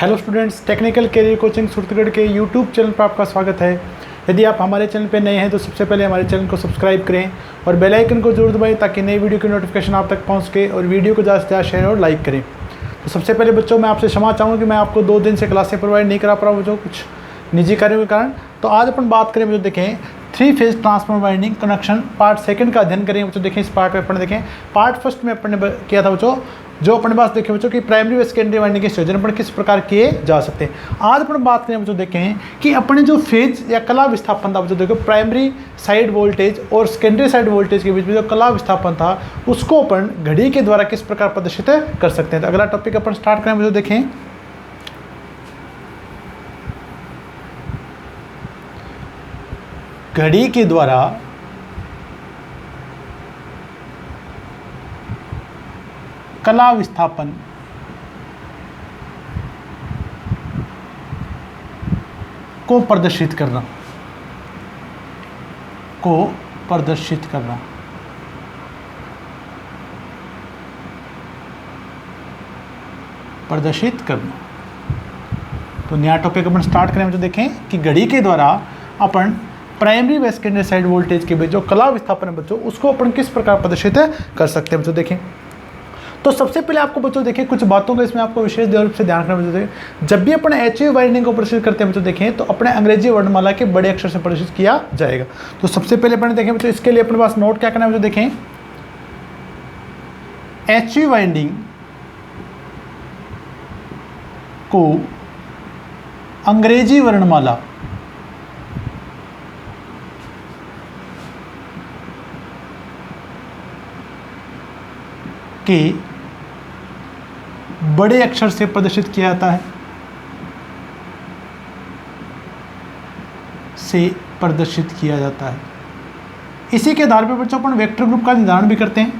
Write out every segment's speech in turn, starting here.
Hello students, technical career coaching Chhattisgarh के YouTube channel पर आपका स्वागत है। यदि आप हमारे चैनल पर नए हैं तो सबसे पहले हमारे चैनल को सब्सक्राइब करें और बेल आइकन को जरूर दबाएं ताकि नई वीडियो की नोटिफिकेशन आप तक पहुंच सके और वीडियो को ज़्यादा से ज़्यादा शेयर और लाइक करें। तो सबसे पहले बच्चों, मैं आपसे क्षमा चाहूँगा कि मैं आपको 2 दिन से क्लासें प्रोवाइड नहीं करा पा रहा हूँ बच्चों, कुछ निजी कार्यों के कारण। तो आज अपन बात करें बच्चों, देखें 3 phase transformer winding connection part second का अध्ययन करेंगे बच्चों। देखें इस पार्ट में अपन देखें पार्ट फर्स्ट में अपन ने किया था बच्चों, जो अपने पास देखें बच्चों कि प्राइमरी व सेकेंडरी वाइंडिंग के संयोजन अपन किस प्रकार किए जा सकते हैं। आज अपन बात करें बच्चों, देखें कि अपने जो फेज या कला विस्थापन था बच्चों, देखो प्राइमरी साइड वोल्टेज और सेकेंडरी साइड वोल्टेज के बीच में जो कला विस्थापन था उसको अपन घड़ी के द्वारा किस प्रकार प्रदर्शित कर सकते हैं। तो अगला टॉपिक अपन स्टार्ट करें बच्चों। देखें घड़ी के द्वारा कला विस्थापन को प्रदर्शित करना तो नया टॉपिक अपन स्टार्ट करें तो देखें कि घड़ी के द्वारा अपन प्राइमरी व सेकेंडरी साइड वोल्टेज के बीच जो कला विस्थापन है बच्चों उसको अपन किस प्रकार प्रदर्शित कर सकते हैं बच्चों। देखें तो सबसे पहले आपको बच्चों देखें कुछ बातों का इसमें आपको विशेष रूप से ध्यान रखना बच्चों। जब भी अपने एचवी वाइंडिंग को प्रदर्शित करते हैं बच्चों, देखें तो अपने अंग्रेजी वर्णमाला के बड़े अक्षर से प्रदर्शित किया जाएगा। तो सबसे पहले अपने देखें बच्चों, इसके लिए अपने पास नोट क्या करना है बच्चों। देखें एचवी वाइंडिंग को अंग्रेजी वर्णमाला के बड़े अक्षर से प्रदर्शित किया जाता है, इसी के आधार पर बच्चों अपन वेक्टर ग्रुप का निर्धारण भी करते हैं,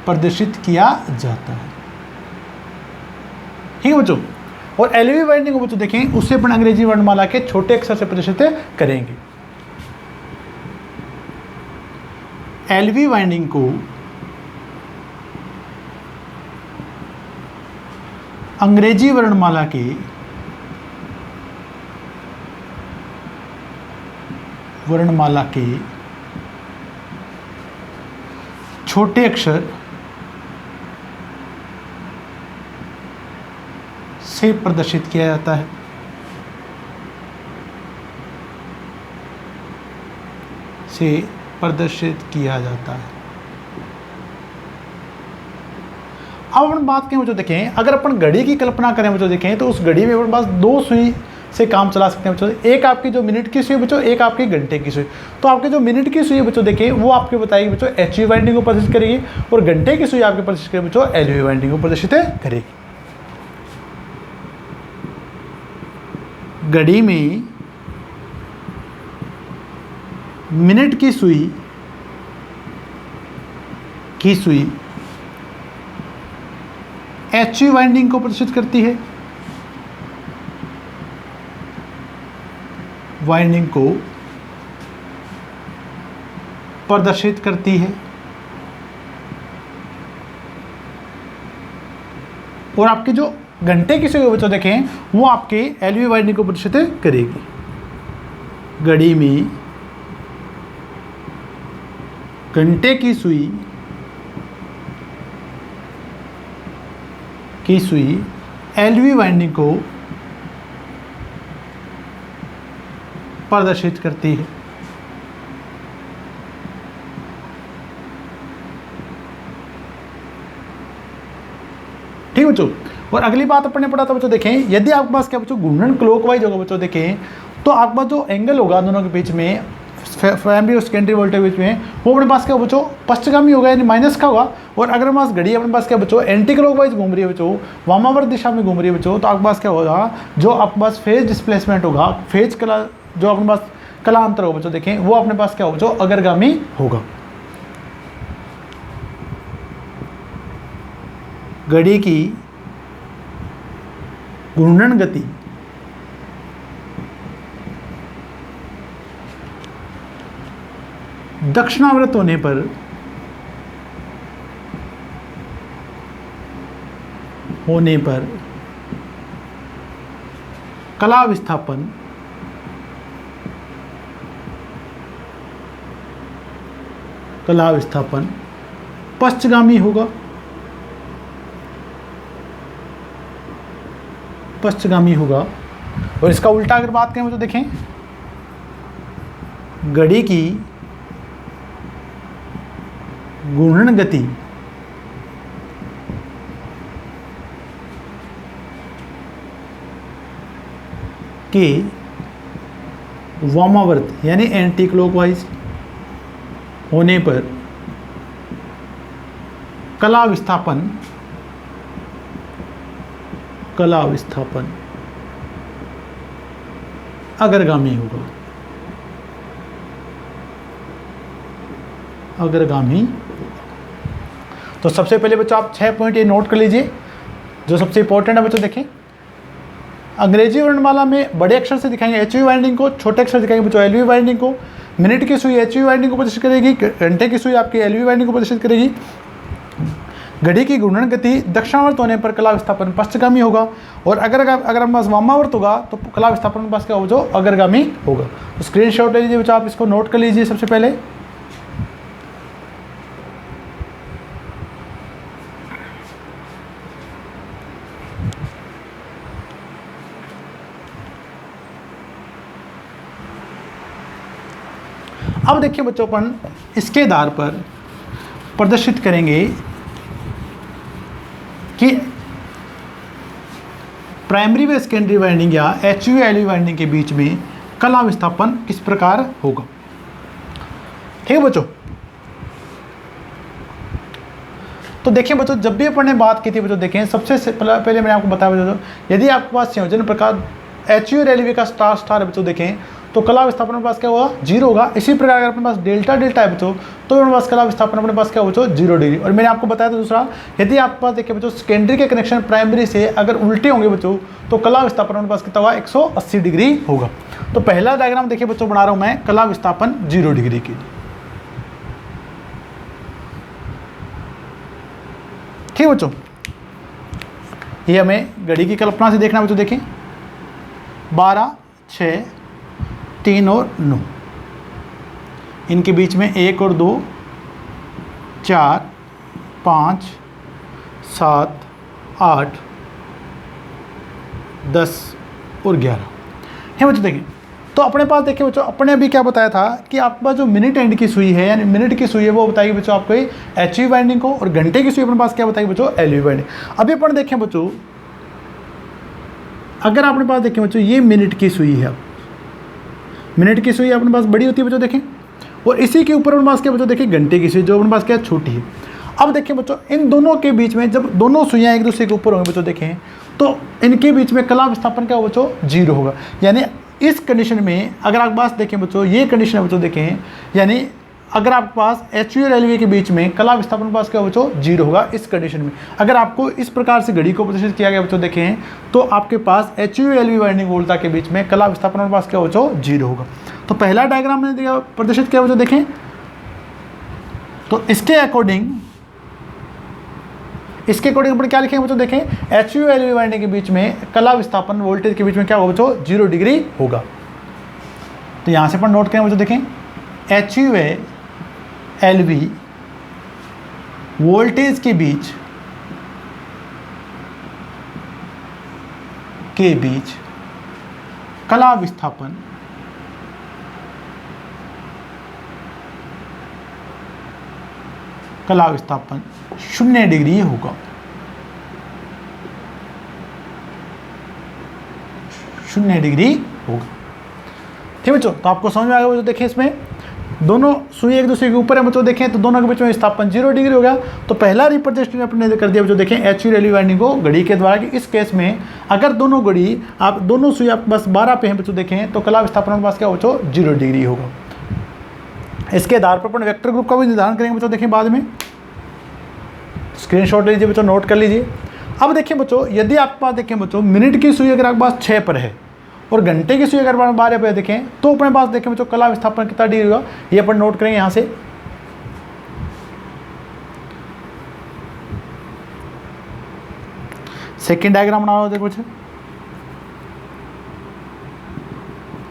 प्रदर्शित किया जाता है। ठीक है बच्चों। और एलवी वाइंडिंग को बच्चों देखें उससे अपन अंग्रेजी वर्णमाला के छोटे अक्षर से प्रदर्शित करेंगे। एलवी वाइंडिंग को अंग्रेजी वर्णमाला के छोटे अक्षर से प्रदर्शित किया जाता है। अब अपन बात करें बच्चों, देखें अगर अपन घड़ी की कल्पना करें बच्चों, देखें तो उस घड़ी में अपन पास 2 सुई से काम चला सकते हैं बच्चों। एक आपकी जो मिनट की सुई बच्चों, एक आपकी घंटे की सुई। तो आपके जो मिनट की सुई बच्चों देखें वो आपके बताएगी बच्चों एचवी वाइंडिंग को प्रदर्शित करेगी और घंटे की सुई आपके प्रदर्शित करेगी बच्चों एलवी वाइंडिंग को प्रदर्शित करेगी। घड़ी में मिनट की सुई एचवी वाइंडिंग को प्रदर्शित करती है, और आपके जो घंटे की सुई बच्चों देखें वो आपके एलवी वाइंडिंग को प्रदर्शित करेगी। घड़ी में घंटे की सुई एलवी वाइंडिंग को प्रदर्शित करती है। ठीक बच्चों। और अगली बात अपन ने पढ़ा था बच्चों, देखें यदि आपके पास क्या बच्चों घूर्णन क्लॉकवाइज होगा बच्चों, देखें तो आपके पास जो एंगल होगा दोनों के बीच में प्राइमरी और सेकेंडरी वोल्टेज के बीच में वो अपने पास क्या बच्चों पश्चिमगामी होगा यानी माइनस का होगा। और अगर हमारे पास घड़ी अपने पास क्या बच्चों एंटी क्लॉकवाइज घूम रही है बच्चों, वामावर्त दिशा में घूम रही है बच्चों, तो आपके पास क्या होगा जो आपके पास फेज डिस्प्लेसमेंट होगा, फेज कला जो अपने पास कलांतर होगा बच्चों, देखें वो अपने पास क्या होगा बच्चों अग्रगामी होगा। घड़ी की घूर्णन गति दक्षिणावर्त होने पर कला विस्थापन पश्चगामी होगा, और इसका उल्टा अगर बात करें तो देखें घड़ी की घूर्णन गति के वामावर्त यानी एंटी क्लॉकवाइज होने पर कला विस्थापन अग्रगामी होगा, तो सबसे पहले बच्चों आप 6 पॉइंट ये नोट कर लीजिए जो सबसे इंपॉर्टेंट है बच्चों। देखें अंग्रेजी वर्णमाला में बड़े अक्षर से दिखाएंगे एच वी वाइंडिंग को, छोटे अक्षर दिखाएंगे बच्चों एल वी वाइंडिंग को। मिनट की सुई एच वी वाइंडिंग को प्रदर्शित करेगी, घंटे की सुई आपकी एल वी वाइंडिंग को प्रदर्शित करेगी। घड़ी की घूर्णन गति दक्षिणावर्त होने पर कला विस्थापन पश्चगामी होगा, और अगर हमारे पास वामावर्त होगा तो कला विस्थापन पास क्या होगा जो अग्रगामी होगा। तो स्क्रीनशॉट ले लीजिए बच्चों, आप इसको नोट कर लीजिए सबसे पहले। अब देखिए बच्चों अपन इसके आधार पर प्रदर्शित करेंगे कि प्राइमरी व सेकेंडरी वाइंडिंग या H V L V winding के बीच में कला विस्थापन किस प्रकार होगा। ठीक है बच्चों, तो देखिए बच्चों जब भी अपन ने बात की थी बच्चों, देखें सबसे पहले मैंने आपको बताया बच्चों, यदि आपके पास संयोजन प्रकार एच वी और एल वी का स्टार स्टार है बच्चों, देखें तो कला विस्थापन अपने पास क्या होगा 0 होगा। इसी प्रकार अगर अपने पास डेल्टा डेल्टा है बच्चों तो अपने पास कला विस्थापन अपने पास क्या होगा बच्चों 0 डिग्री। और मैंने आपको बताया था दूसरा, यदि आपके पास देखिए बच्चों सेकेंडरी के कनेक्शन प्राइमरी से अगर उल्टे होंगे बच्चों तो कला विस्थापन अपने पास कितना होगा 180 डिग्री होगा। तो पहला डायग्राम देखिए बच्चों बना रहा हूं मैं कला विस्थापन 0 डिग्री के लिए। ठीक है बच्चों, ये हमें घड़ी की कल्पना से देखना बच्चों। देखें 12, 6, 3 और 9, इनके बीच में 1 और 2, 4, 5, 7, 8, 10 और 11 है बच्चों। देखें तो अपने पास देखिए बच्चों, अपने अभी क्या बताया था कि आपके पास जो मिनट एंड की सुई है यानी मिनट की सुई है वो बताएगी बच्चों आपको एच वी वाइंडिंग को, और घंटे की सुई अपने पास क्या बताएगी बच्चों एल वी वाइंडिंग। अभी अपन देखें बच्चों, अगर अपने पास देखें बच्चों ये मिनट की सुई है, मिनट की सुई अपने पास बड़ी होती है बच्चों देखें, और इसी के ऊपर अपने पास क्या बच्चों देखें घंटे की सुई जो अपने पास क्या छोटी है। अब देखें बच्चों इन दोनों के बीच में जब दोनों सुइयां एक दूसरे के ऊपर होंगे बच्चों, देखें तो इनके बीच में कला विस्थापन क्या होगा बच्चों 0 होगा। यानी इस कंडीशन में अगर आपके पास देखें बच्चों ये कंडीशन है बच्चों, देखें यानी अगर आपके पास एच वी और एल वी के बीच में कला विस्थापन पास क्या बच्चों 0 होगा। इस कंडीशन में अगर आपको इस प्रकार से घड़ी को प्रदर्शित किया गया बच्चों, देखें तो आपके पास H V L V winding वोल्टा के बीच में कला विस्थापन पास क्या बच्चों 0 होगा। तो पहला डायग्राम मैंने प्रदर्शित किया बच्चों, देखें तो इसके अकॉर्डिंग अपन क्या लिखेंगे बच्चों, देखें H V L V winding के बीच में कला विस्थापन वोल्टेज के बीच में क्या होगा बच्चों 0 डिग्री होगा। तो यहां से अपन नोट करें बच्चों, देखें H V L V voltage के बीच कला विस्थापन कला विस्थापन 0 डिग्री होगा। 0 डिग्री होगा। ठीक बच्चों, तो आपको समझ में आ गया बच्चों। देखिए इसमें दोनों सुई एक दूसरे के ऊपर है बच्चों, देखें तो दोनों के बीच में विस्थापन 0 डिग्री हो गया। तो पहला रिप्रेजेंटेशन अपने कर दिया बच्चों, देखें H V L V winding को घड़ी के द्वारा कि इस केस में अगर दोनों घड़ी आप दोनों सुई आप बस 12 पे हैं बच्चों, देखें तो कला विस्थापन के पास क्या बच्चों 0 डिग्री होगा। इसके आधार पर अपन वेक्टर ग्रुप का भी निर्धारण करेंगे बच्चों, देखें बाद में। स्क्रीनशॉट लीजिए बच्चों, नोट कर लीजिए। अब देखिए बच्चों, यदि आपके पास देखें बच्चों मिनट की सुई अगर आपके पास 6 पर है और घंटे की सुई अगर 12 पर देखें तो अपने पास देखें बच्चों कला विस्थापन कितना डिग्री होगा, ये अपन नोट करेंगे यहाँ से। सेकेंड डायग्राम बना लो देखो बच्चों।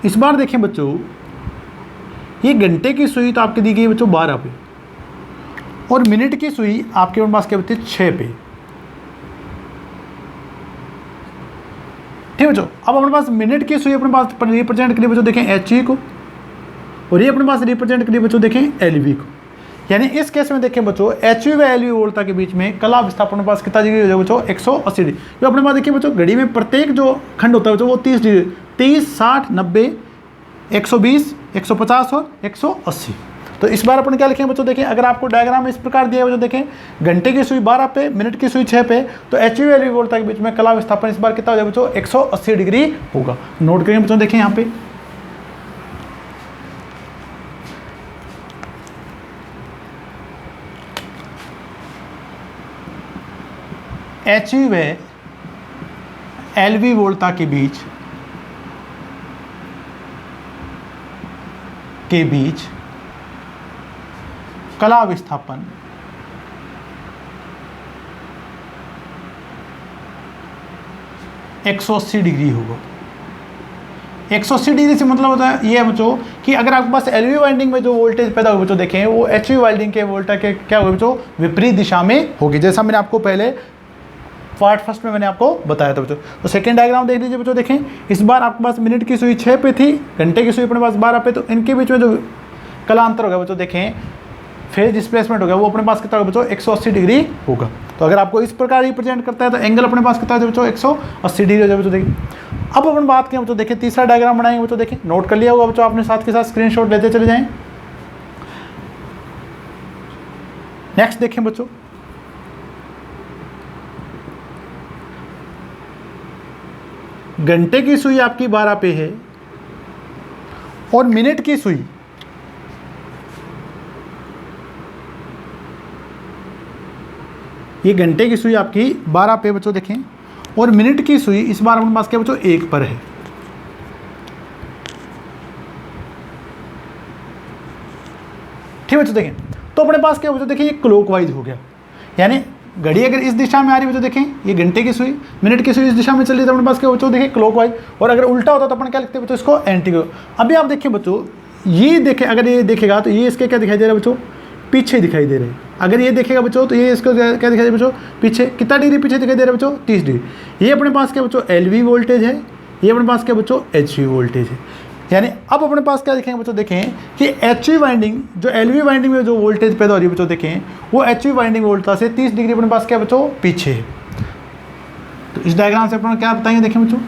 इस बार देखें बच्चों, ये घंटे की सुई तो आपकी दी गई बच्चों 12 पे, और मिनट की सुई आपके पास क्या बच्चे 6 पे। ठीक है बच्चों, अब अपने पास मिनट की सुई अपने पास रिप्रेजेंट करिए बच्चों देखें एच को, और ये अपने पास रिप्रेजेंट करिए बच्चों देखें एल को। यानी इस केस में देखें बच्चों एच व एल वोल्टा के बीच में कला विस्थापन अपने पास कितना डिग्री हो जाएगा बच्चों 180 डिग्री। जो अपने पास देखिए बच्चों घड़ी में प्रत्येक जो खंड होता है बच्चों वो 30 डिग्री, 30, 60, 90, 120, 150 और 180। तो इस बार अपन क्या लिखेंगे बच्चों देखें, अगर आपको डायग्राम इस प्रकार दिया है बच्चों देखें, घंटे की सुई 12 पे, मिनट की सुई 6 पे, तो एच व एल वोल्टा के बीच में कला विस्थापन इस बार कितना हो जाएगा बच्चों 180 डिग्री होगा। नोट करेंगे बच्चों देखें यहाँ पे, एच व एल वी वोल्टा के बीच कला विस्थापन 180 डिग्री होगा। 180 डिग्री से मतलब होता है ये है बच्चों कि अगर आपके पास एलवी वाइंडिंग में जो वोल्टेज पैदा होगा बच्चों देखें वो एचवी वाइंडिंग के वोल्टा के क्या होगा बच्चों विपरीत दिशा में होगी, जैसा मैंने आपको पहले पार्ट फर्स्ट में मैंने आपको बताया था बच्चों। तो सेकंड डायग्राम देख लीजिए बच्चों देखें, इस बार आपके पास मिनट की सुई 6 पे थी, घंटे की सुई अपने पास 12 पे, तो इनके बीच में जो कला अंतर होगा बच्चों देखें फेज डिस्प्लेसमेंट होगा वो अपने पास कितना होगा बच्चों 180 डिग्री होगा। तो अगर आपको इस प्रकार रिप्रेजेंट करता है तो एंगल अपने पास कितना है बच्चों 180 डिग्री हो जाए बच्चों देखिए। अब अपन बात करें बच्चों देखिए तीसरा डायग्राम बनाएंगे बच्चों देखें, नोट कर लिया होगा बच्चों आपने, साथ के साथ स्क्रीनशॉट लेते चले जाएं। नेक्स्ट देखें बच्चों, घंटे की सुई आपकी 12 पे है और मिनट की सुई ये घंटे की सुई आपकी 12 पे बच्चों देखें, और मिनट की सुई इस बार अपने पास क्या बच्चों 1 पर है। ठीक बच्चों देखें, तो अपने पास क्या बच्चों देखें ये क्लॉकवाइज हो गया, यानी घड़ी अगर इस दिशा में आ रही है बच्चों देखें, ये घंटे की सुई मिनट की सुई इस दिशा में चल रही है तो अपने पास क्या बच्चों देखें क्लॉकवाइज, और अगर उल्टा होता तो अपन क्या लिखते हैं बच्चों इसको एंटी क्लॉक। अभी आप देखिए बच्चों ये देखें, अगर ये देखेगा तो ये इसके क्या दिखाई दे रहा है बच्चों पीछे दिखाई दे रहे हैं। अगर ये देखेगा बच्चों तो ये इसको क्या दिखाई दे रहा है बच्चों पीछे, कितना डिग्री पीछे दिखाई दे रहा है बच्चों 30 डिग्री। ये अपने पास क्या बच्चों एल वी वोल्टेज है, ये अपने पास क्या बच्चों एच वी वोल्टेज है। यानी अब अपने पास क्या देखेंगे बच्चों देखें कि एच वी वाइंडिंग जो एल वी वाइंडिंग में जो वोल्टेज पैदा हो रही है बच्चों देखें वो एच वी वाइंडिंग वोल्टेज से 30 डिग्री अपने पास क्या बच्चों पीछे है। तो इस डायग्राम से अपन क्या बताएंगे देखें बच्चों,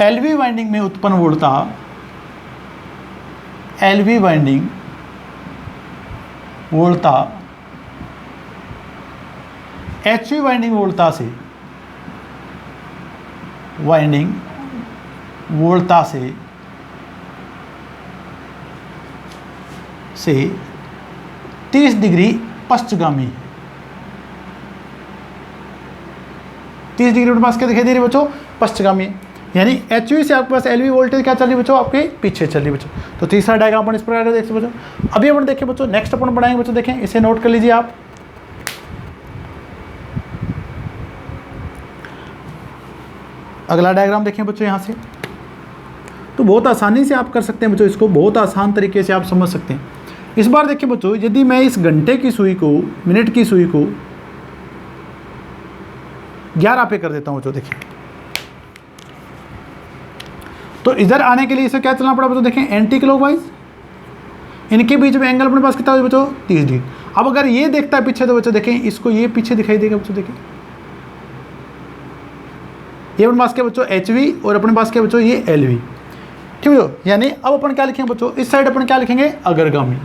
एल वी वाइंडिंग में उत्पन्न वोल्टा एल वी वाइंडिंग वोल्टा एच वी वाइंडिंग वोल्टा से से 30 डिग्री पश्चगामी है। 30 डिग्री अपने पास क्या दिखाई दे रही है बच्चों पश्चगामी है, यानी एच वी से आपके पास एल वी वोल्टेज क्या चल रही है बच्चों आपके पीछे चल रही है बच्चों। तो तीसरा डायग्राम अपन इस प्रकार देख सकते बच्चों। अभी अपन देखें बच्चों नेक्स्ट अपन बढ़ाएंगे बच्चों देखें, इसे नोट कर लीजिए आप। अगला डायग्राम देखें बच्चों यहाँ से, तो बहुत आसानी से आप कर सकते हैं बच्चों, इसको बहुत आसान तरीके से आप समझ सकते हैं। इस बार देखिए बच्चों यदि मैं इस घंटे की सुई को मिनट की सुई को 11 पे कर देता हूँ बच्चों देखिए, तो इधर आने के लिए इसे क्या चलना पड़ा बच्चों देखें एंटी क्लॉकवाइज। इनके बीच में एंगल अपने पास कितना हो बच्चों 30 डिग्री। अब अगर ये देखता है पीछे तो बच्चों देखें इसको ये पीछे दिखाई देगा बच्चों देखें, ये अपने पास क्या बच्चों एच वी और अपने पास क्या बच्चों ये एल वी। ठीक है, यानी अब अपन क्या लिखेंगे बच्चों इस साइड अपन क्या लिखेंगे अग्रगामी,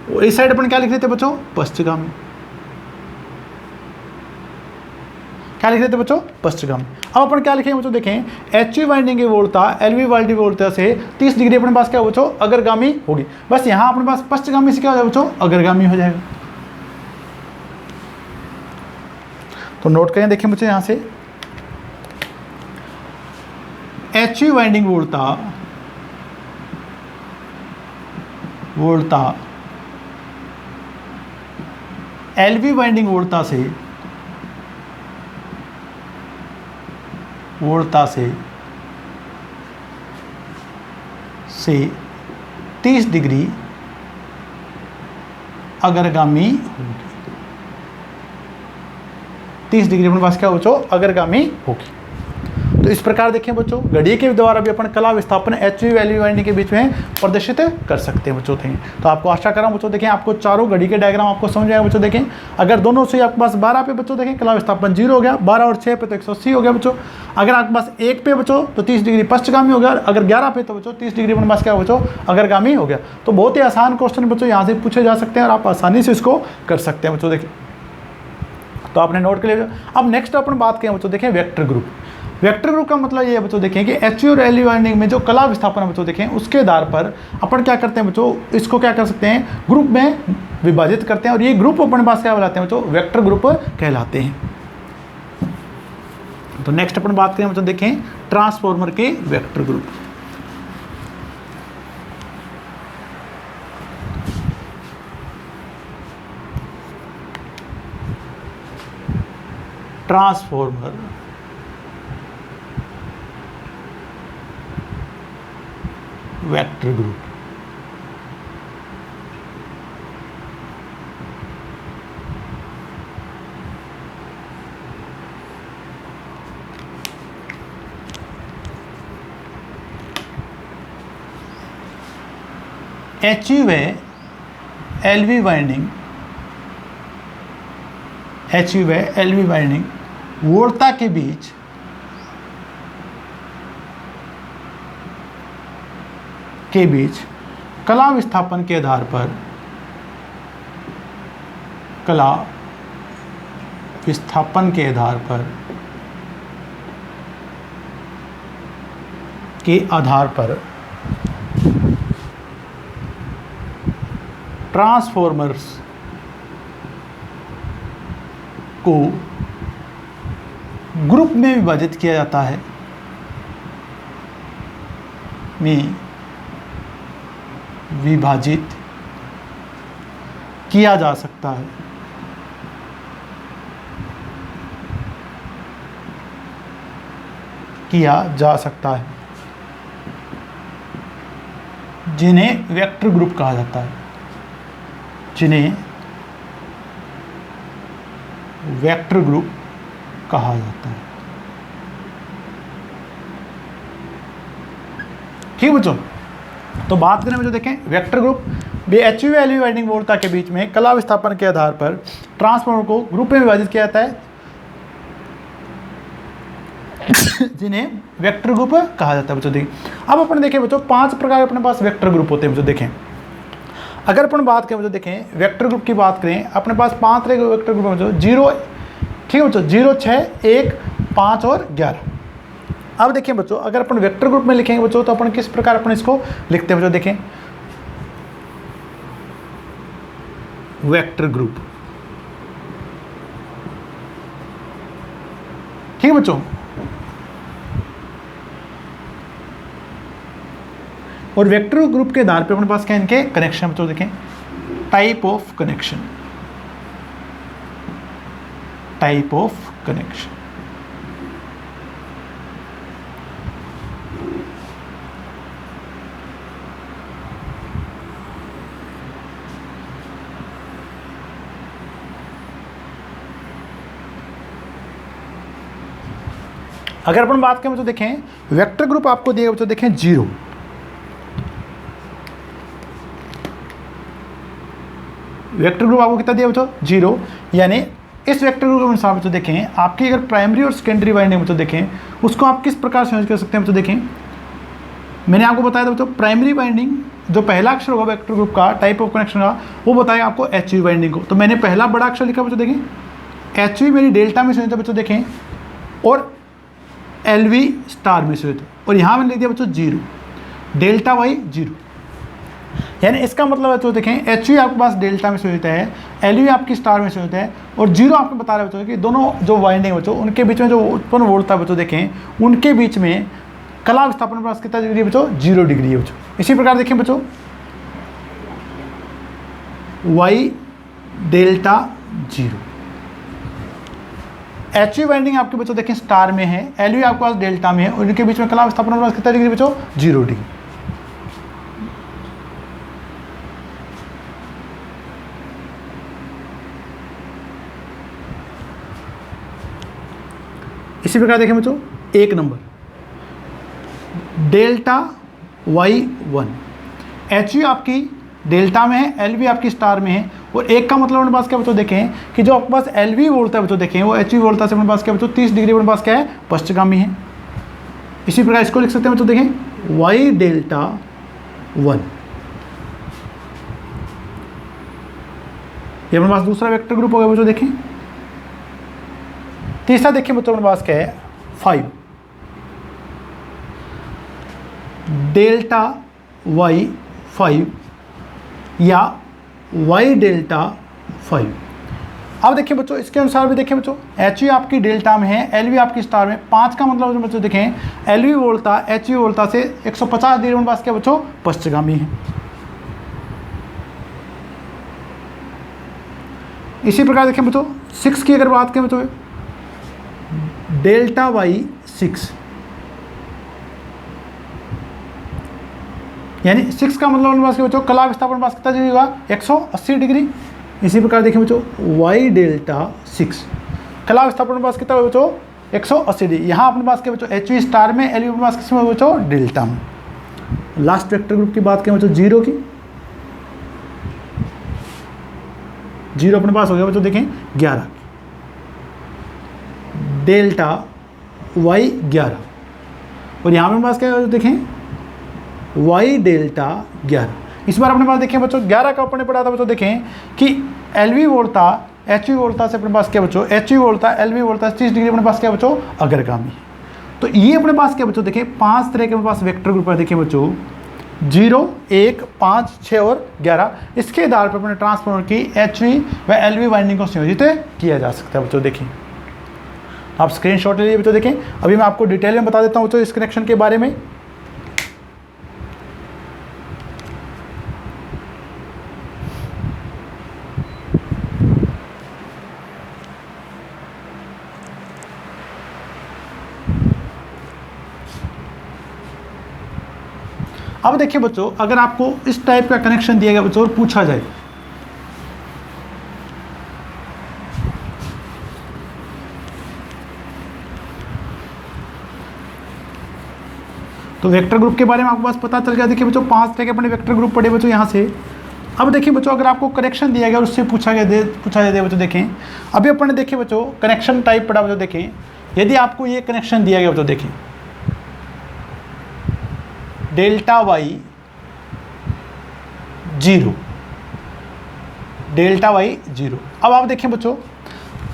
और इस साइड अपन क्या लिख रहे थे बच्चों पश्चगामी। क्या लिख रहे थे बच्चों पश्चगामी। अब अपन क्या लिखेंगे बच्चों देखें एच वी वाइंडिंग की वोल्टता एल वी वाइंडिंग वोल्टता से 30 डिग्री अपने पास क्या बच्चों अग्रगामी होगी। बस यहाँ अपने पास पश्चगामी से क्या हो जाएगा बच्चों अग्रगामी हो जाएगा। तो नोट करें देखें बच्चों यहाँ से एच वी वाइंडिंग वोल्टता एल वी वाइंडिंग वोल्टता से वोल्टा से 30 डिग्री अग्रगामी होगी। 30 डिग्री अपने पास क्या बच्चों अग्रगामी होगी। तो इस प्रकार देखें बच्चों घड़ी के द्वारा भी अपन कला विस्थापन HV वैल्यू वाइंडिंग के बीच में प्रदर्शित कर सकते हैं बच्चों। देखें तो आपको आशा कर रहा हूं बच्चों, देखें आपको चारों घड़ी के डायग्राम आपको समझ आएगा बच्चों। देखें अगर दोनों से आपके पास 12 पे बच्चों देखें कला विस्थापन 0 हो गया, 12 और 6 पे तो 180 हो गया बच्चों। अगर आपके पास 1 पे बच्चों तो 30 डिग्री पश्चगामी हो गया, अगर 11 पे तो बच्चों 30 डिग्री अपने पास क्या बच्चों अग्रगामी हो गया। तो बहुत ही आसान क्वेश्चन बच्चों यहाँ से पूछे जा सकते हैं और आप आसानी से इसको कर सकते हैं बच्चों। देखिए तो आपने नोट कर लिया। अब नेक्स्ट अपन बात करें बच्चों, देखें वेक्टर ग्रुप। वेक्टर ग्रुप का मतलब ये है बच्चों देखें कि HV और LV वाइंडिंग में जो कला विस्थापन है बच्चों देखें उसके आधार पर अपन क्या करते हैं बच्चों, इसको क्या कर सकते हैं ग्रुप में विभाजित करते हैं और ये ग्रुप अपने पास क्या कहलाते हैं बच्चों वेक्टर ग्रुप कहलाते हैं। तो नेक्स्ट अपन बात करें बच्चों देखें ट्रांसफॉर्मर के vector group. Transformer vector group. HV व LV वाइंडिंग, HV व LV वाइंडिंग वोल्टा के बीच कला विस्थापन के आधार पर ट्रांसफॉर्मर्स को ग्रुप में विभाजित किया जाता है, विभाजित किया जा सकता है। जिन्हें वेक्टर ग्रुप कहा जाता है। ठीक बच्चों, तो बात करें बच्चों देखें vector group HV LV winding वोल्टा के बीच में कला विस्थापन के आधार पर ट्रांसफॉर्मर को ग्रुप में विभाजित किया जाता है, जिन्हें वेक्टर ग्रुप कहा जाता है बच्चों। देखिए अब अपन देखें बच्चों 5 प्रकार अपने पास वेक्टर ग्रुप होते हैं बच्चों। देखें अगर अपन बात करें बच्चों देखें वेक्टर ग्रुप की बात करें अपने पास 5 तरह के वेक्टर ग्रुप बच्चों 0, ठीक है बच्चों 0, 6, 1, 5 और 11। अब देखिए बच्चों अगर अपन वेक्टर ग्रुप में लिखेंगे बच्चों तो अपन किस प्रकार अपन इसको लिखते हैं बच्चों। देखें वेक्टर ग्रुप, ठीक है बच्चों। और वेक्टर ग्रुप के आधार पे अपने पास क्या इनके कनेक्शन बच्चों देखें टाइप ऑफ कनेक्शन। अगर अपन बात करें बच्चों देखें वेक्टर ग्रुप आपको दिया बच्चों देखें 0, वेक्टर ग्रुप आपको कितना दिया बच्चों 0, यानी इस वेक्टर ग्रुप के अनुसार बच्चों देखें आपकी अगर प्राइमरी और सेकेंडरी वाइंडिंग बच्चों देखें उसको आप किस प्रकार से कर सकते हैं बच्चों। देखें मैंने आपको बताया था बच्चों प्राइमरी वाइंडिंग जो पहला अक्षर होगा वेक्टर ग्रुप का टाइप ऑफ कनेक्शन का वो बताएगा आपको HV वाइंडिंग को। तो मैंने पहला बड़ा अक्षर लिखा बच्चों देखें HV मेरी डेल्टा में से बच्चों देखें और LV स्टार में से और यहाँ मैंने लिख दिया बच्चों 0, डेल्टा वाई 0, यानी इसका मतलब बच्चों देखें HV आपके पास डेल्टा में से होता है, LV आपकी स्टार में से होता है और 0 आपको बता रहे बच्चों कि दोनों जो वाइंडिंग बच्चों उनके बीच में जो उत्पन्न वोल्टा बच्चों देखें उनके बीच में कला विस्थापन पास कितना डिग्री है बच्चों 0 डिग्री है बच्चों। इसी प्रकार देखें बच्चों Y delta 0, H V winding आपके बच्चों देखें स्टार में है, एल वी आपके पास डेल्टा में है, और इनके बीच में कला विस्थापन अनुपात कितना डिग्री बच्चों? 0 डिग्री। इसी प्रकार देखें बच्चों 1 number delta y1, H we आपकी डेल्टा में है, एल वी आपकी स्टार में है, और एक का मतलब अपने पास क्या बच्चों देखें कि जो आपके पास एल वी वोल्ट है बच्चों देखें वो एच वी वोल्टा से अपने पास क्या बच्चों 30 डिग्री अपने पास क्या है? पश्चगामी है। इसी प्रकार इसको लिख सकते हैं बच्चों देखें y डेल्टा 1, ये अपने पास दूसरा वेक्टर ग्रुप हो गया बच्चों देखें। तीसरा देखिए बच्चों अपने पास क्या है? 5 डेल्टा y5 या y डेल्टा 5। अब देखिए बच्चों इसके अनुसार भी देखिए बच्चों एच वी आपकी डेल्टा में है, एल वी आपकी स्टार में। 5 का मतलब बच्चों देखें एल वी वोल्टा एच वी वोल्टा से 150 डिग्री अपने पास क्या बच्चों? पश्चगामी है। इसी प्रकार देखें बच्चों 6 की अगर बात करें बच्चों डेल्टा y6, यानी 6 का मतलब अपने पास क्या बच्चों? कला विस्थापन पास कितना डिग्री होगा? 180 डिग्री। इसी प्रकार देखें बच्चों y डेल्टा 6, कला विस्थापन पास कितना बच्चों? 180 डिग्री। यहाँ अपने पास क्या बच्चों? एच वी स्टार में, एल वी अपने पास किस में बच्चों? डेल्टा में। लास्ट वेक्टर ग्रुप की बात करें बच्चों 0 की, 0 अपने पास हो गया बच्चों देखें 11 डेल्टा y11, और यहाँ अपने पास क्या है देखें y डेल्टा 11। इस बार अपने पास देखें बच्चों 11 का अपने पढ़ा था बच्चों देखें कि एल वी वोल्टा एच वी वोल्टा से अपने पास क्या बच्चों? एच वी वोल्टा एल वी वोल्टा 30 डिग्री अपने पास क्या बच्चों? अग्रगामी। तो ये अपने पास क्या बच्चों देखें 5 तरह के अपने पास वेक्टर ग्रुप है देखें बच्चों 0, 1, 5, 6 और 11। इसके आधार पर अपने ट्रांसफार्मर की एच वी व एल वी वाइंडिंग को संयोजित किया जा सकता है बच्चों। देखिए आप स्क्रीनशॉट ले लीजिए बच्चों देखें। अभी मैं आपको डिटेल में बता देता हूँ बच्चों इस कनेक्शन के बारे में। अब देखिए बच्चों अगर आपको इस टाइप का कनेक्शन दिया गया बच्चों और पूछा जाए तो वेक्टर ग्रुप के बारे में आपको बस पता चल गया। देखिए बच्चों 5 तरह के अपने वेक्टर ग्रुप पढ़े बच्चों यहाँ से। अब देखिए बच्चों अगर आपको कनेक्शन दिया गया और उससे पूछा जाए बच्चों देखें अभी अपन ने देखिए बच्चों कनेक्शन टाइप पढ़ा बच्चों देखें। यदि आपको ये कनेक्शन दिया गया बच्चों देखें डेल्टा y 0, डेल्टा y 0। अब आप देखें बच्चों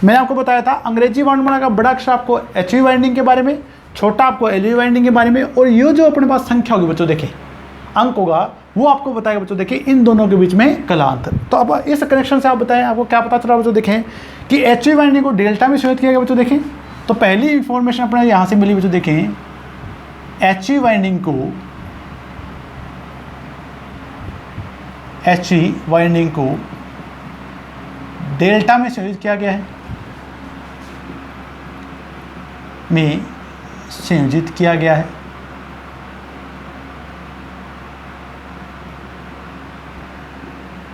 मैंने आपको बताया था अंग्रेजी वर्णमाला का बड़ा अक्षर आपको एच वी वाइंडिंग के बारे में, छोटा आपको एल वी वाइंडिंग के बारे में, और ये जो अपने पास संख्या होगी बच्चों देखें अंक होगा वो आपको बताएगा बच्चों देखें इन दोनों के बीच में कला अंतर। तो अब इस कनेक्शन से आप बताएं आपको क्या पता चला बच्चों देखें कि एच वी वाइंडिंग को डेल्टा में संयोजित किया गया बच्चों देखें। तो पहली इंफॉर्मेशन अपने यहाँ से मिली बच्चों देखें एच वी वाइंडिंग को डेल्टा में संयोजित किया गया है,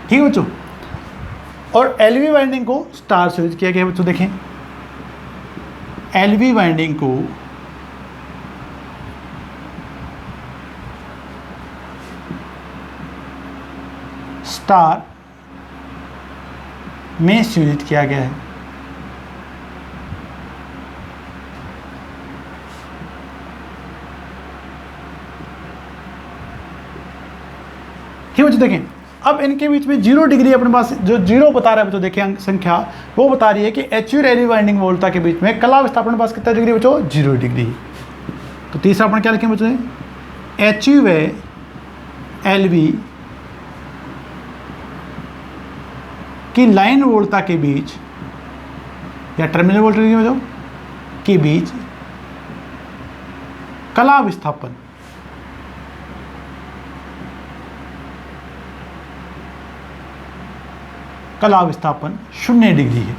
ठीक है बच्चों। और एलवी वाइंडिंग को स्टार संयोजित किया गया है बच्चों देखें एलवी वाइंडिंग को स्टार में संयोजित किया गया है। ठीक बच्चों देखें अब इनके बीच में 0 डिग्री अपने पास जो 0 बता रहा है बच्चों देखिए अंक संख्या वो बता रही है कि एच वी एलवी वाइंडिंग वोल्टा के बीच में कला विस्थापन पास कितना डिग्री बच्चों 0 डिग्री। तो तीसरा अपन क्या लिखेंगे बच्चों एच वी व एलवी की लाइन वोल्टा के बीच या टर्मिनल वोल्टेज के बीच कला विस्थापन कला विस्थापन 0 डिग्री है।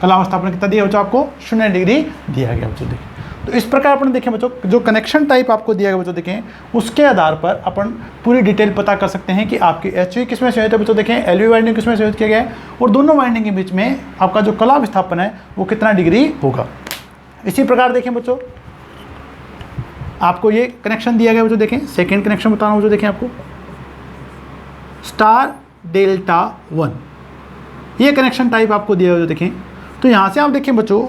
कला विस्थापन कितना दिया बच्चों आपको 0 डिग्री दिया गया बच्चों। देखिए तो इस प्रकार अपन देखें बच्चों जो कनेक्शन टाइप आपको दिया गया बच्चों, देखें उसके आधार पर अपन पूरी डिटेल पता कर सकते हैं कि आपकी एचवी किस में संयोजित है बच्चों। देखें एलवी वाइंडिंग किस में संयोजित किया गया है और दोनों वाइंडिंग के बीच में आपका जो कला विस्थापन है वो कितना डिग्री होगा। इसी प्रकार देखें बच्चों आपको ये कनेक्शन दिया गया बच्चों, देखें सेकेंड कनेक्शन बता रहा हूँ बच्चों। देखें आपको स्टार डेल्टा 1 ये कनेक्शन टाइप आपको दिया हुआ। देखें तो यहाँ से आप देखें बच्चों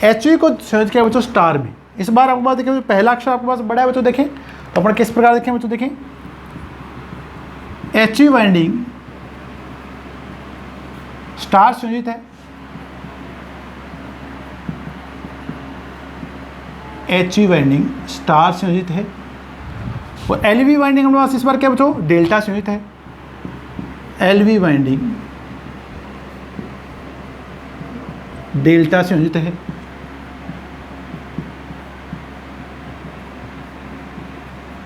एचवी को संयोजित किया बच्चों स्टार में। इस बार आपके पास देखें पहला अक्षर आपके पास बड़ा है बच्चों। देखें तो अपन किस प्रकार देखें बच्चों, देखें एचवी वाइंडिंग स्टार संयोजित है, एचवी वाइंडिंग स्टार संयोजित है और एलवी वाइंडिंग हमारे पास इस बार क्या बच्चों डेल्टा संयोजित है। एलवी वाइंडिंग डेल्टा संयोजित है।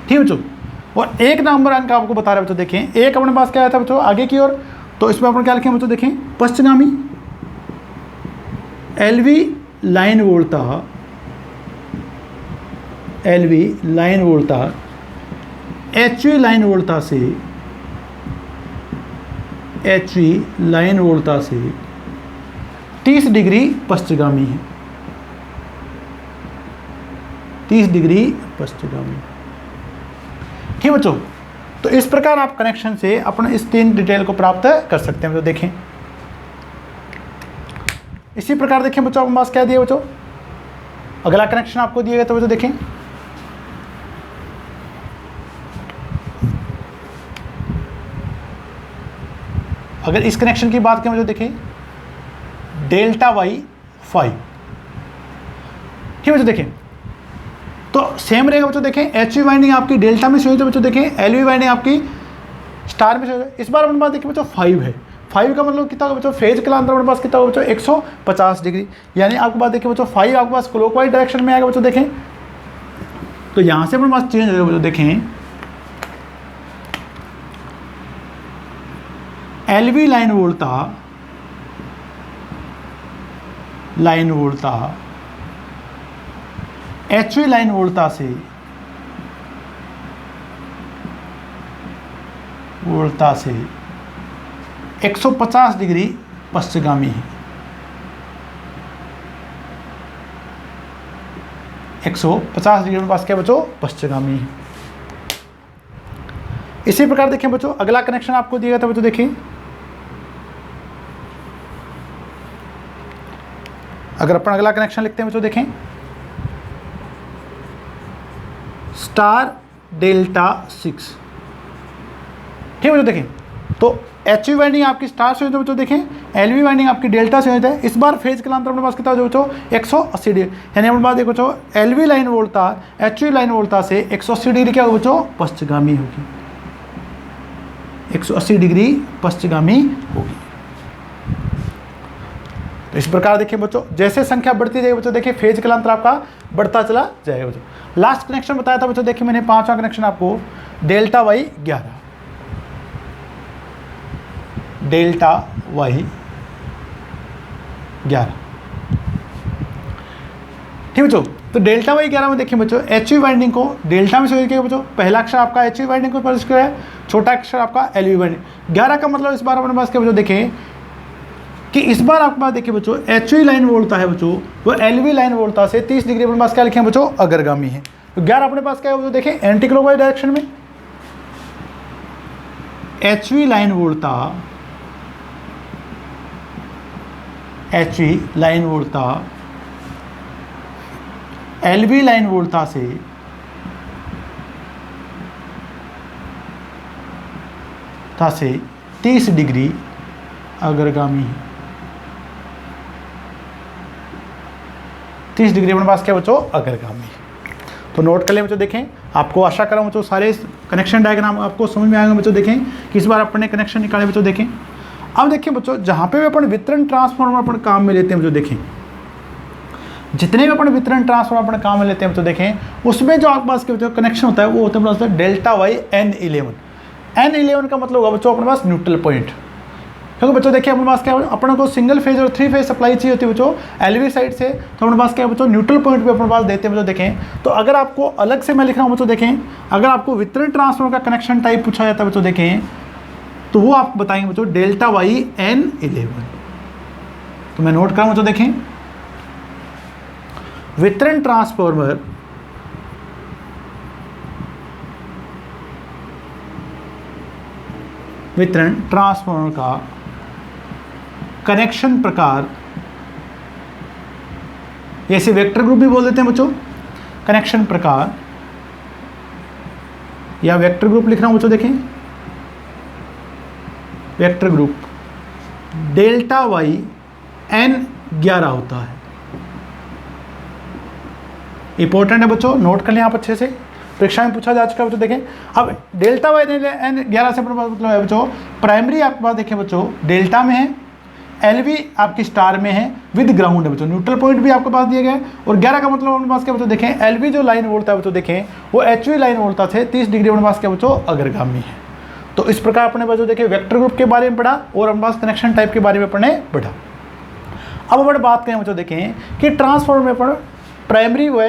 ठीक है बच्चों और एक नंबर अंक आपको बता रहे बच्चों। देखें एक अपने पास क्या आया था बच्चों आगे की ओर, तो इसमें अपन क्या लिखें बच्चों। देखें पश्चगामी एलवी लाइन वोल्टा, एलवी लाइन वोल्टा एचवी लाइन वोल्टा से, एचवी लाइन वोल्टा से 30 डिग्री पश्चगामी है, 30 डिग्री पश्चगामी। ठीक बच्चों तो इस प्रकार आप कनेक्शन से अपने इस 3 डिटेल को प्राप्त कर सकते हैं। तो देखें इसी प्रकार देखें बच्चों आपके पास क्या दिया बच्चों, अगला कनेक्शन आपको दिया गया। तो बच्चों देखें अगर इस कनेक्शन की बात करें बच्चों, देखें डेल्टा वाई 5। ठीक है बच्चों देखें तो सेम रहेगा बच्चों। देखें एचवी वाइंडिंग आपकी डेल्टा में संयोजित है बच्चों। देखें एलवी वाइंडिंग आपकी स्टार में संयोजित है। इस बार अपने पास देखिए बच्चों 5 है। 5 का मतलब कितना होगा बच्चों, फेज कलांतर अपने पास कितना होगा बच्चों 150 डिग्री, यानी आपके पास देखिए बच्चों 5 आपके पास क्लॉकवाइज डायरेक्शन में आएगा बच्चों। देखें तो यहाँ से अपने पास चेंज होगा बच्चों। देखें एलवी लाइन वोल्टा, लाइन वोल्टा एचवी लाइन वोल्टा से, वोल्टा से 150 डिग्री पश्चगामी है, 150 डिग्री में पास क्या बच्चों पश्चगामी है। इसी प्रकार देखें बच्चों अगला कनेक्शन आपको दिया गया था बच्चों। देखें अगर अपन अगला कनेक्शन लिखते हैं बच्चों, देखें स्टार डेल्टा 6। ठीक है बच्चों देखें तो एचवी वाइंडिंग आपकी स्टार से होती है बच्चों। देखें एलवी वाइंडिंग आपकी डेल्टा से होता है। इस बार फेज कलांतर अपने पास कितना हो बच्चों 180 डिग्री, यानी अपने पास देखो बच्चों एलवी लाइन वोल्टा एचवी लाइन वोल्टा से 180 डिग्री क्या होगा बच्चों पश्चगामी होगी, 180 डिग्री पश्चगामी होगी। तो इस प्रकार देखिए बच्चों जैसे संख्या बढ़ती जाएगी बच्चों, देखिए फेज कलांतर आपका बढ़ता चला जाएगा बच्चों। लास्ट कनेक्शन बताया था बच्चों, देखिए मैंने 5वां कनेक्शन आपको डेल्टा वाई 11, डेल्टा वाई 11। ठीक बच्चों तो डेल्टा वाई 11 में देखिए बच्चों एचवी वाइंडिंग को डेल्टा में संयोजित किया बच्चों। पहला अक्षर आपका एचवी वाइंडिंग को प्रवेश किया है, छोटा अक्षर आपका एलवी वाइंडिंग। 11 का मतलब इस बार अपने पास क्या बच्चों, देखें कि इस बार आपके पास देखिए बच्चों एचवी लाइन वोल्टा है बच्चों, वो एलवी लाइन वोल्टा से 30 डिग्री अपने पास क्या लिखे हैं बच्चों अग्रगामी है। तो 11 अपने पास क्या है बच्चों, देखें एंटी क्लॉकवाइज डायरेक्शन में एचवी लाइन वोल्टा, एचवी लाइन वोल्टा एलवी लाइन वोल्टा से से 30 डिग्री अग्रगामी है। 30 डिग्री अपने पास क्या बच्चों अग्रगामी। तो नोट कर लें बच्चों। देखें आपको आशा कर रहा हूं बच्चों सारे कनेक्शन डायग्राम आपको समझ में आएगा बच्चों। देखें कि इस बार अपने कनेक्शन निकाले बच्चों। देखें अब देखिए बच्चों जहाँ पे भी अपन वितरण ट्रांसफार्मर अपन काम में लेते हैं बच्चों, देखें जितने भी अपन वितरण ट्रांसफार्मर अपन काम में लेते हैं बच्चों, देखें उसमें जो आपके पास के कनेक्शन होता है वो होता है अपने पास डेल्टा वाई N11। N11 का मतलब होगा बच्चों अपने पास न्यूट्रल पॉइंट। क्योंकि बच्चों देखिए अपने पास क्या है, अपने को सिंगल फेज और 3 फेज सप्लाई चाहिए होती है बच्चों एलवी साइड से, तो अपने पास क्या है बच्चों न्यूट्रल पॉइंट पे अपने पास देते हैं बच्चों देखें। तो अगर आपको अलग से मैं लिख रहा हूँ बच्चों देखें, अगर आपको वितरण ट्रांसफार्मर का कनेक्शन टाइप पूछा जाता है बच्चों देखें, तो वो आप बताएंगे बच्चों डेल्टा वाई N11। तो मैं नोट करूँ बच्चों देखें, वितरण ट्रांसफार्मर का कनेक्शन प्रकार, जैसे वेक्टर ग्रुप भी बोल देते हैं बच्चों, कनेक्शन प्रकार या वेक्टर ग्रुप लिख रहा हूं बच्चों देखें, vector group delta Y N11 होता है। इंपॉर्टेंट है बच्चों, नोट कर लें आप अच्छे से, परीक्षा में पूछा जा चुका है बच्चों देखें। अब डेल्टा वाई N11 से मतलब है बच्चों, प्राइमरी आपके पास देखें बच्चों डेल्टा में है, एलवी आपकी स्टार में है विद ग्राउंड है बच्चों, न्यूट्रल पॉइंट भी आपके पास दिए गए। और 11 का मतलब अपने पास क्या बच्चों देखें, एलवी जो लाइन वोल्ट है बच्चों देखें वो एचवी लाइन वोल्ट थे 30 डिग्री अपने पास क्या बच्चों अग्रगामी है। तो इस प्रकार अपने बच्चों देखें वेक्टर ग्रुप के बारे में पढ़ा और अपने पास कनेक्शन टाइप के बारे में पढ़ने बढ़ा। अब अपन बात करें बच्चों देखें कि ट्रांसफार्मर में अपन प्राइमरी व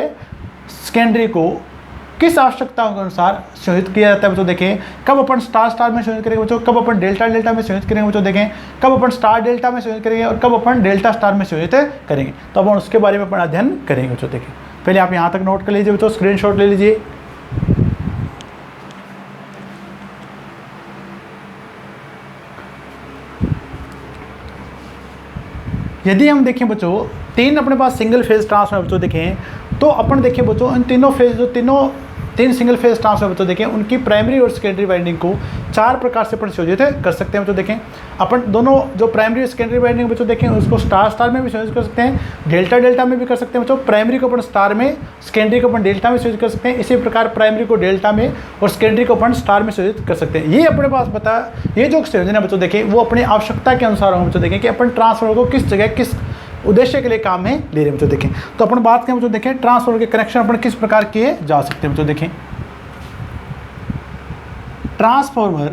सेकेंडरी को किस आवश्यकताओं के अनुसार संयोजित किया जाता है बच्चों देखें। कब अपन स्टार स्टार में संयोजित करेंगे बच्चों, कब अपन डेल्टा डेल्टा में संयोजित करेंगे बच्चों देखें, कब अपन स्टार डेल्टा में संयोजित करेंगे और कब अपन डेल्टा स्टार में संयोजित करेंगे। तो अपन उसके बारे में अपन अध्ययन करेंगे बच्चों देखें। पहले आप यहाँ तक नोट कर लीजिए बच्चों, स्क्रीनशॉट ले लीजिए। यदि हम देखें बच्चों 3 अपने पास सिंगल फेज ट्रांसफार्मर बच्चों देखें, तो अपन देखें बच्चों इन तीनों फेज जो तीन सिंगल फेज ट्रांसफार्मर बच्चों देखें उनकी प्राइमरी और सेकेंडरी वाइंडिंग को 4 प्रकार से अपन संयोजित कर सकते हैं बच्चों देखें। अपन दोनों जो प्राइमरी और सेकेंडरी वाइंडिंग बच्चों देखें उसको स्टार स्टार में भी संयोजित कर सकते हैं, डेल्टा डेल्टा में भी कर सकते हैं बच्चों। प्राइमरी को अपन स्टार में, सेकेंडरी को अपन डेल्टा में संयोजित कर सकते हैं। इसी प्रकार प्राइमरी को डेल्टा में और सेकेंडरी को अपन स्टार में संयोजित कर सकते हैं। ये अपने पास बता, ये जो संयोजन है बच्चों देखें वो अपनी आवश्यकता के अनुसार हम बच्चों देखें कि अपन ट्रांसफार्मर को किस जगह किस उद्देश्य के लिए काम में ले रहे हैं बच्चों देखें। तो अपन बात करें बच्चों देखें ट्रांसफार्मर के कनेक्शन अपन किस प्रकार किए जा सकते हैं बच्चों देखें। ट्रांसफार्मर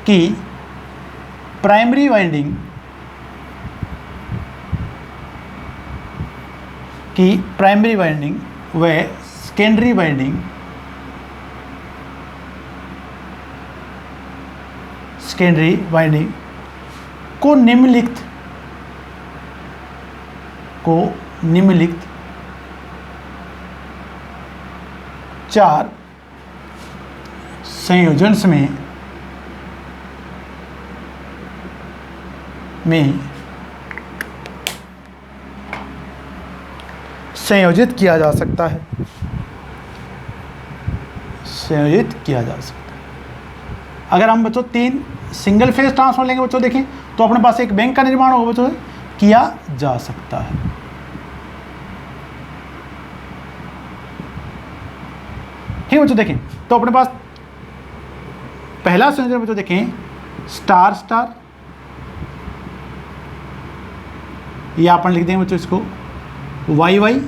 की प्राइमरी वाइंडिंग व सेकेंडरी वाइंडिंग को निम्नलिखित 4 संयोजन में संयोजित किया जा सकता है। अगर हम बच्चों 3 सिंगल फेज ट्रांसफार्मर लेंगे बच्चों देखें तो अपने पास एक बैंक का निर्माण होगा बच्चों, किया जा सकता है। ठीक बच्चों देखें, तो अपने पास पहला संयोजन बच्चों देखें स्टार स्टार, या अपन लिख देंगे बच्चों इसको Y Y.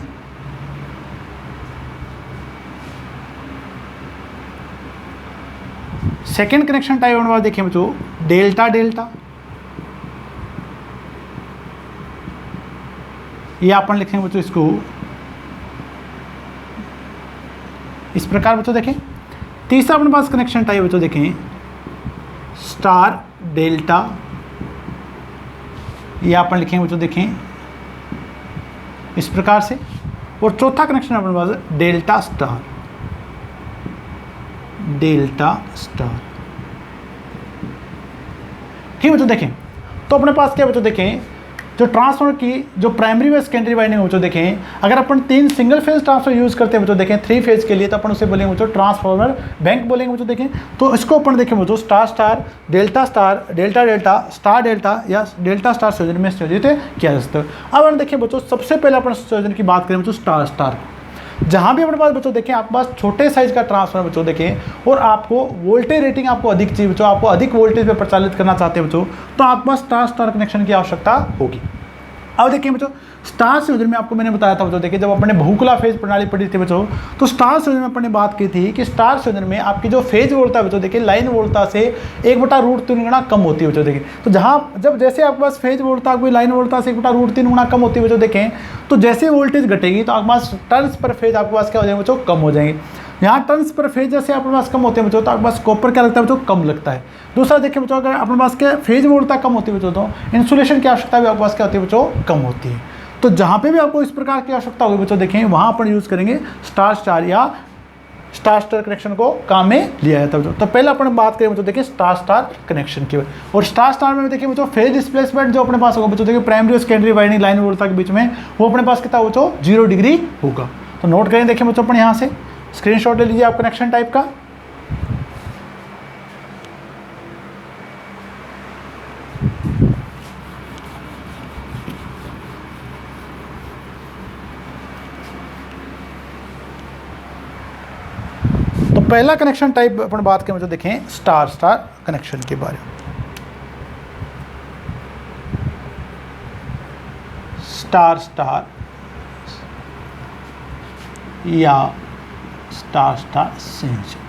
Second connection type अपने पास देखें बच्चों डेल्टा डेल्टा, या अपन लिखेंगे बच्चों इसको इस प्रकार बच्चों देखें। तीसरा अपने पास कनेक्शन टाइप बच्चों देखें स्टार डेल्टा, या अपन लिखेंगे बच्चों देखें इस प्रकार से। और चौथा कनेक्शन अपने पास डेल्टा स्टार, ठीक बच्चों देखें। तो अपने पास क्या बच्चों देखें जो ट्रांसफार्मर की जो प्राइमरी व सेकेंडरी वाइंडिंग बच्चों देखें, अगर अपन 3 सिंगल फेज ट्रांसफार्मर यूज करते हैं बच्चों देखें 3 फेज के लिए, तो अपन उसे बोलेंगे बच्चों ट्रांसफार्मर बैंक बोलेंगे बच्चों देखें। तो इसको अपन देखें बच्चों star star, delta delta, star delta या डेल्टा स्टार संयोजन में संयोजित किया जा सकता है। अब अपन देखें बच्चों सबसे पहले अपन संयोजन की बात करें बच्चों स्टार स्टार। जहाँ भी अपने पास बच्चों देखें आपके पास छोटे साइज का ट्रांसफार्मर बच्चों देखें और आपको वोल्टेज रेटिंग आपको अधिक चाहिए बच्चों, आपको अधिक वोल्टेज पे प्रचालित करना चाहते हैं बच्चों, तो आपके पास स्टार स्टार कनेक्शन की आवश्यकता होगी। अब देखिए बच्चों स्टार संयोजन में आपको मैंने बताया था बच्चों, देखिए जब अपने बहुकुला फेज प्रणाली पढ़ी थी बच्चों, तो स्टार संयोजन में अपने बात की थी कि स्टार संयोजन में आपकी जो फेज वोल्टता बच्चों देखिए लाइन वोल्टता से 1/√3 गुना कम होती है बच्चों देखिए। तो जब जैसे आपके पास फेज वोल्टता कोई लाइन वोल्टता से 1/√3 गुना कम होती है बच्चों देखें, तो जैसे वोल्टेज घटेगी तो आपके पास टर्न्स पर फेज आपके पास क्या हो जाएंगे बच्चों, कम हो जाएंगे। यहाँ टर्न्स पर फेज जैसे आपके पास कम होते हैं बच्चों, तो आपके पास कॉपर क्या लगता है बच्चों, कम लगता है। दूसरा देखिए बच्चों, अगर अपने पास के फेज वोल्टता कम होती है बच्चों, तो इंसुलेशन की आवश्यकता भी आपके पास क्या होती है बच्चों, कम होती है। तो जहाँ पे भी आपको इस प्रकार की आवश्यकता होगी बच्चों देखें, वहाँ पर यूज़ करेंगे स्टार स्टार या स्टार स्टार कनेक्शन को काम में लिया जाता है बच्चों। तो पहले अपन बात करें बच्चों देखिए स्टार स्टार कनेक्शन की। और स्टार स्टार में देखिए बच्चों फेज डिस्प्लेसमेंट जो अपने पास होगा बच्चों देखिए प्राइमरी और सेकेंडरी वाइंडिंग लाइन वोल्टता के बीच में, वो अपने पास कितना बच्चों 0 डिग्री होगा। तो नोट करें देखिए बच्चों, अपन यहाँ से स्क्रीनशॉट ले लीजिए आप कनेक्शन टाइप का। तो पहला कनेक्शन टाइप अपन बात करें बच्चों देखें स्टार स्टार कनेक्शन के बारे में। स्टार स्टार या स्टार स्टार संयोजन।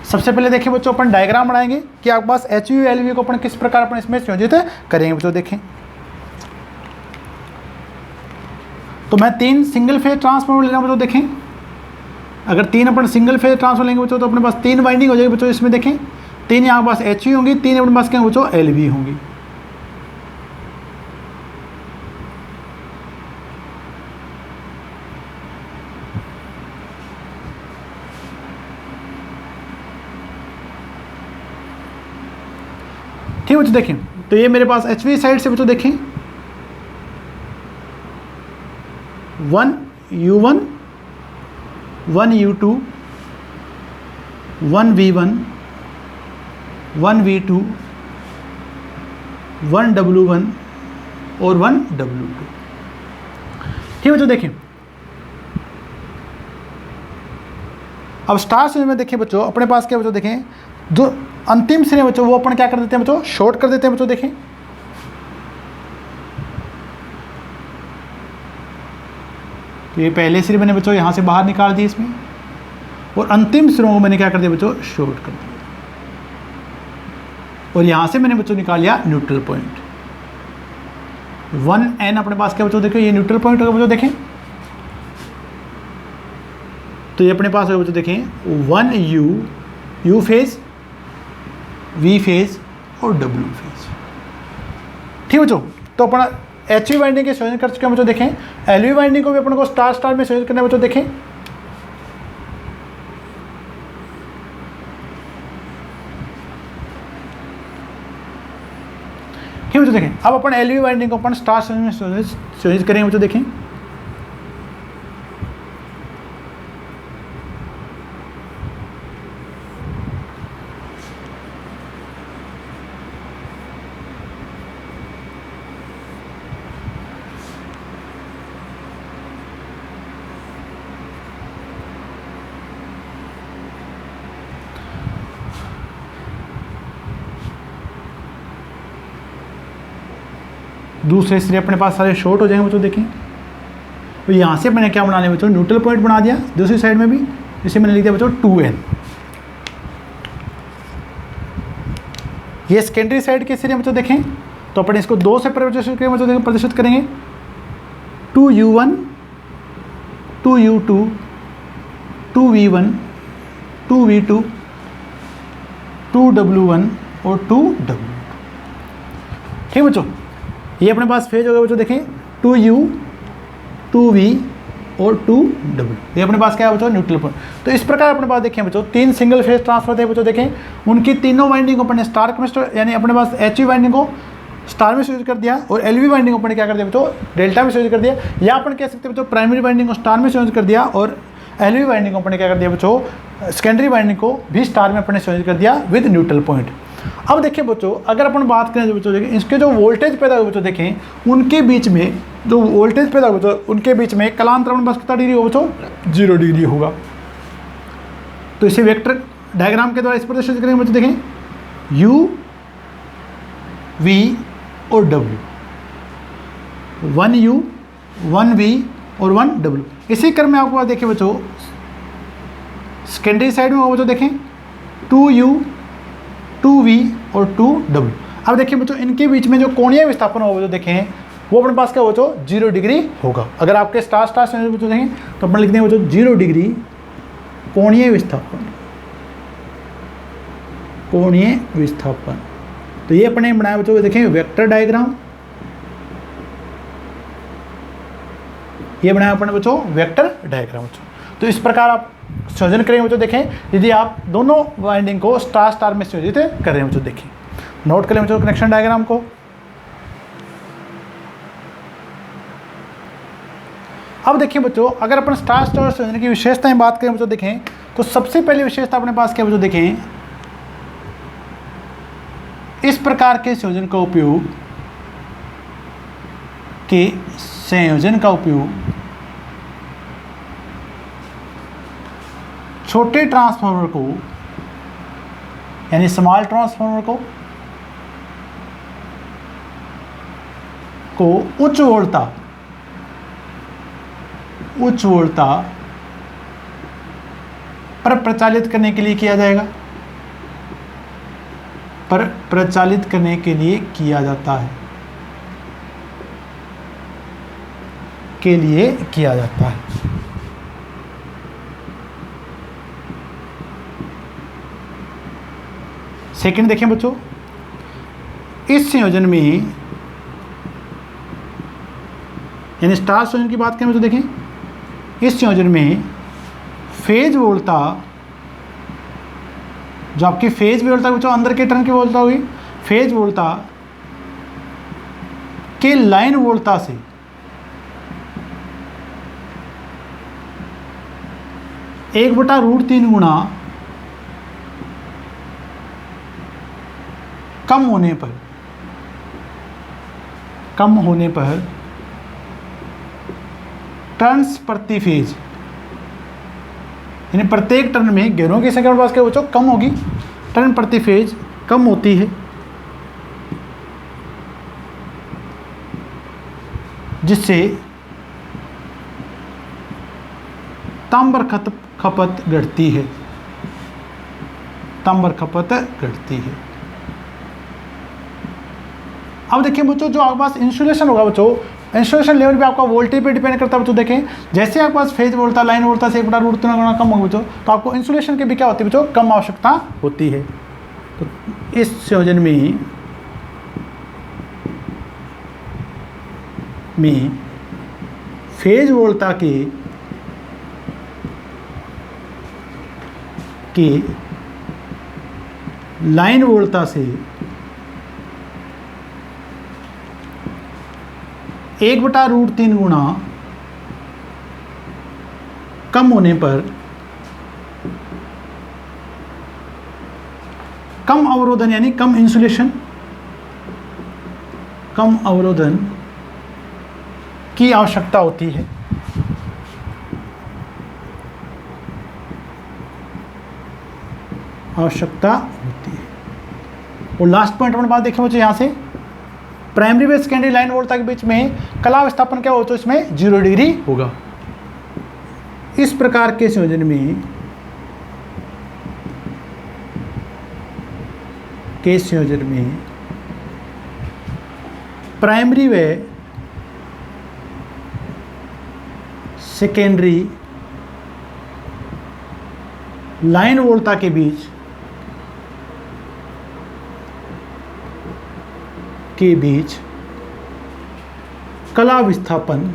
सबसे पहले देखिए बच्चों अपन डायग्राम बनाएंगे कि आपके पास HV LV को अपन किस प्रकार अपन इसमें संयोजित करेंगे बच्चों देखें। तो मैं 3 सिंगल फेज ट्रांसफार्मर ले रहा हूँ बच्चों देखें। अगर 3 अपन सिंगल फेज ट्रांसफार्मर लेंगे बच्चों, तो अपने पास 3 वाइंडिंग हो जाएगी बच्चों इसमें देखें। 3 यहाँ पास HV होंगी, 3 अपने पास क्या बच्चों LV होंगी। ठीक बच्चों देखें, तो ये मेरे पास HV साइड से बच्चों देखें 1 U1 1 U2 1 V1 1 V2 1 W1 और 1 W2। ठीक बच्चों देखें, अब स्टार श्रेणी में देखिए बच्चों अपने पास क्या बच्चों देखें, जो अंतिम श्रेणी बच्चों वो अपन क्या कर देते हैं बच्चों, शॉर्ट कर देते हैं बच्चों देखें। तो ये पहले सिरे मैंने बच्चों यहाँ से बाहर निकाल दिए इसमें, और अंतिम सिरों को मैंने क्या कर दिया बच्चों, शॉर्ट कर दिया। और यहाँ से मैंने बच्चों निकाल लिया न्यूट्रल पॉइंट 1N अपने पास क्या बच्चों देखो, ये न्यूट्रल पॉइंट होगा बच्चों देखें। तो ये अपने पास होगा बच्चों देखें 1 U फेज, V फेज और W फेज। ठीक बच्चों, तो अपना HV वाइंडिंग के संयोजन कर चुके हैं बच्चों देखें। LV वाइंडिंग को भी अपन को स्टार स्टार में संयोजन करना है बच्चों देखें। ठीक बच्चों देखें, अब अपन LV वाइंडिंग को अपन स्टार में संयोजित करेंगे बच्चों देखें। दूसरे सिरे अपने पास सारे शॉर्ट हो जाएंगे बच्चों देखें। तो यहाँ से मैंने क्या बना लिया बच्चों, न्यूट्रल पॉइंट बना दिया दूसरी साइड में भी, इसे मैंने लिख दिया बच्चों 2N। ये सेकेंडरी साइड के सिरे बच्चों देखें, तो अपन इसको 2 से प्रदर्शित करेंगे बच्चों देखें, प्रदर्शित करेंगे 2U1 2U2 2V1 2V2 2W1 और 2W। ठीक बच्चों, ये अपने पास फेज होगा बच्चों देखें 2U 2V और 2W। ये अपने पास क्या है बच्चों, न्यूट्रल पॉइंट। तो इस प्रकार अपने पास देखें बच्चों 3 सिंगल फेज ट्रांसफर थे बच्चों देखें, उनकी तीनों वाइंडिंग को अपने स्टार कनेक्टर यानी अपने पास HV वाइंडिंग को स्टार में संयोजित कर दिया, और LV वाइंडिंग को अपने क्या कर दिया बच्चों, डेल्टा में संयोजित कर दिया। या अपन कह सकते हैं बच्चों प्राइमरी वाइंडिंग को स्टार में संयोजित कर दिया, और LV वाइंडिंग को अपने क्या कर दिया बच्चों, सेकेंडरी वाइंडिंग को भी स्टार में अपने संयोजित कर दिया विद न्यूट्रल पॉइंट। अब देखिए बच्चों, अगर अपन बात करें बच्चों देखें इसके जो वोल्टेज पैदा हुए बच्चों देखें, उनके बीच में जो वोल्टेज पैदा हुए बच्चों, उनके बीच में कलांतर बस कितना डिग्री होगा बच्चों, 0 डिग्री होगा। तो इसे वेक्टर डायग्राम के द्वारा इस प्रदर्शित करेंगे बच्चों देखें U V और W, 1U 1V और 1W। इसी क्रम में आपको देखिए बच्चों सेकेंडरी साइड में होगा बच्चों, देखें 2U 2V और 2W। अब देखिए बच्चों इनके बीच में जो कोणीय विस्थापन होगा बच्चों, देखें वो अपने पास क्या हो बच्चों 0 डिग्री होगा। अगर आपके स्टार स्टार से बच्चों देखें तो अपन लिख देंगे बच्चों 0 डिग्री कोणीय विस्थापन, कोणीय विस्थापन। तो ये अपने बनाया बच्चों, देखें वेक्टर डायग्राम, ये बनाया अपने बच्चों वेक्टर डायग्राम बच्चों। तो इस प्रकार आप संयोजन करेंगे बच्चों, देखें यदि आप दोनों वाइंडिंग को स्टार स्टार में संयोजित कर रहे हैं बच्चों, देखें नोट करें बच्चों कनेक्शन डायग्राम को। अब देखिए बच्चों अगर अपन स्टार स्टार संयोजन की विशेषताएं बात करें बच्चों, देखें तो सबसे पहली विशेषता अपने पास क्या बच्चों, देखें इस प्रकार के संयोजन का उपयोग छोटे ट्रांसफार्मर को यानी स्मॉल ट्रांसफार्मर को उच्च वोल्टता पर प्रचालित करने के लिए किया जाएगा, पर प्रचालित करने के लिए किया जाता है, सेकंड देखें बच्चों, इस संयोजन में यानी स्टार संयोजन की बात करें तो देखें इस संयोजन में फेज वोल्टता, जो आपकी फेज वोल्टता बच्चों अंदर के टर्न की वोल्टता होगी, फेज वोल्टता के लाइन वोल्टता से 1/√3 गुना कम होने पर टर्न्स प्रति फेज, यानी प्रत्येक टर्न में गेंदों की संख्या पास क्या बच्चों कम होगी, टर्न प्रति फेज कम होती है, जिससे तांबर खपत घटती है, अब देखिए बच्चों जो आपके पास इंसुलेशन होगा बच्चों, इंसुलेशन लेवल भी आपका वोल्टेज पे डिपेंड करता है बच्चों। देखें जैसे आपके पास फेज वोल्टता लाइन वोल्टता से 1/√3 गुना कम होगा बच्चों, तो आपको इंसुलेशन की भी क्या होती है बच्चों कम आवश्यकता होती है। तो इस संयोजन में फेज वोल्टता के लाइन वोल्टता से 1/√3 गुना कम होने पर कम अवरोधन यानी कम इंसुलेशन, कम अवरोधन की आवश्यकता होती है। और लास्ट पॉइंट अपन बात देखें बच्चों, यहाँ से प्राइमरी व सेकेंडरी लाइन वोल्टता के बीच में कला विस्थापन क्या हो तो इसमें 0 डिग्री होगा। इस प्रकार के संयोजन में प्राइमरी व सेकेंडरी लाइन वोल्टता के बीच कला विस्थापन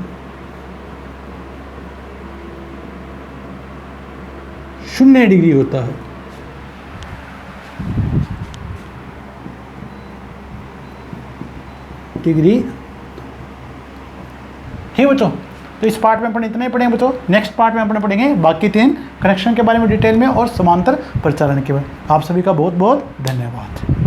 0 डिग्री होता है। ठीक बच्चों, तो इस पार्ट में अपन इतना ही पढ़ेंगे बच्चों। नेक्स्ट पार्ट में अपन पढ़ेंगे बाकी 3 कनेक्शन के बारे में डिटेल में और समांतर प्रचालन के बारे में। आप सभी का बहुत बहुत धन्यवाद।